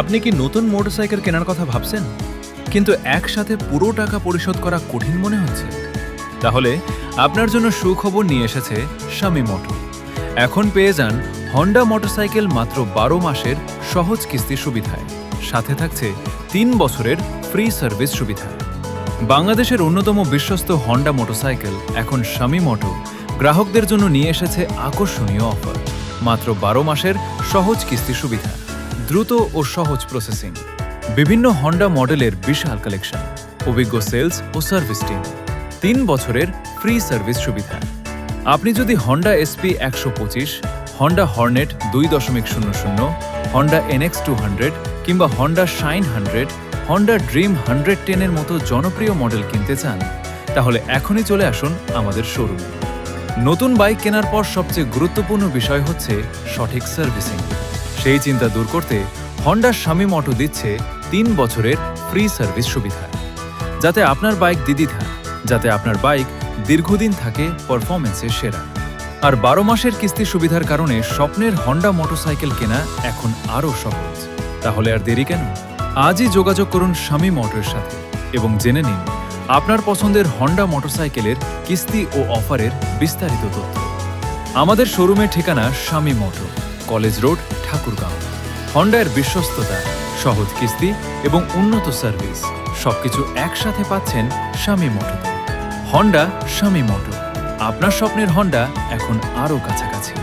আপনি কি নতুন মোটরসাইকেল কেনার কথা ভাবছেন, কিন্তু একসাথে পুরো টাকা পরিশোধ করা কঠিন মনে হচ্ছে? তাহলে আপনার জন্য সুখবর নিয়ে এসেছে শামীম অটো। এখন পেয়ে যান হন্ডা মোটরসাইকেল মাত্র 12 মাসের সহজ কিস্তি সুবিধায়, সাথে থাকছে 3 বছরের ফ্রি সার্ভিস সুবিধা। বাংলাদেশের অন্যতম বিশ্বস্ত হন্ডা মোটরসাইকেল এখন শামীম অটো গ্রাহকদের জন্য নিয়ে এসেছে আকর্ষণীয় অফার। মাত্র 12 মাসের সহজ কিস্তি সুবিধা, দ্রুত ও সহজ প্রসেসিং, বিভিন্ন হন্ডা মডেলের বিশাল কালেকশন, অভিজ্ঞ সেলস ও সার্ভিস টিম, 3 বছরের ফ্রি সার্ভিস সুবিধা। আপনি যদি Honda SP 125, Honda Hornet 2.00, Honda NX 200 কিংবা হন্ডা শাইন 100, হন্ডা ড্রিম 110 এর মতো জনপ্রিয় মডেল কিনতে চান, তাহলে এখনই চলে আসুন আমাদের শোরুমে। নতুন বাইক কেনার পর সবচেয়ে গুরুত্বপূর্ণ বিষয় হচ্ছে সঠিক সার্ভিসিং। সেই চিন্তা দূর করতে হন্ডা শামীম অটো দিচ্ছে 3 বছরের ফ্রি সার্ভিস সুবিধা, যাতে আপনার বাইক যাতে আপনার বাইক দীর্ঘদিন থাকে পারফরমেন্সে সেরা। আর 12 মাসের কিস্তি সুবিধার কারণে স্বপ্নের হন্ডা মোটরসাইকেল কেনা এখন আরও সহজ। তাহলে আর দেরি কেন? আজই যোগাযোগ করুন শামীম অটোর সাথে এবং জেনে নিন আপনার পছন্দের হন্ডা মোটরসাইকেলের কিস্তি ও অফারের বিস্তারিত তথ্য। আমাদের শোরুমের ঠিকানা Shamim auto, college road, Thakurgaon. হন্ডার বিশ্বস্ততা, সহজ কিস্তি এবং উন্নত সার্ভিস সবকিছু একসাথে পাচ্ছেন শামীম অটোতে। হন্ডা শামীম অটো, আপনার স্বপ্নের হন্ডা এখন আরও কাছাকাছি।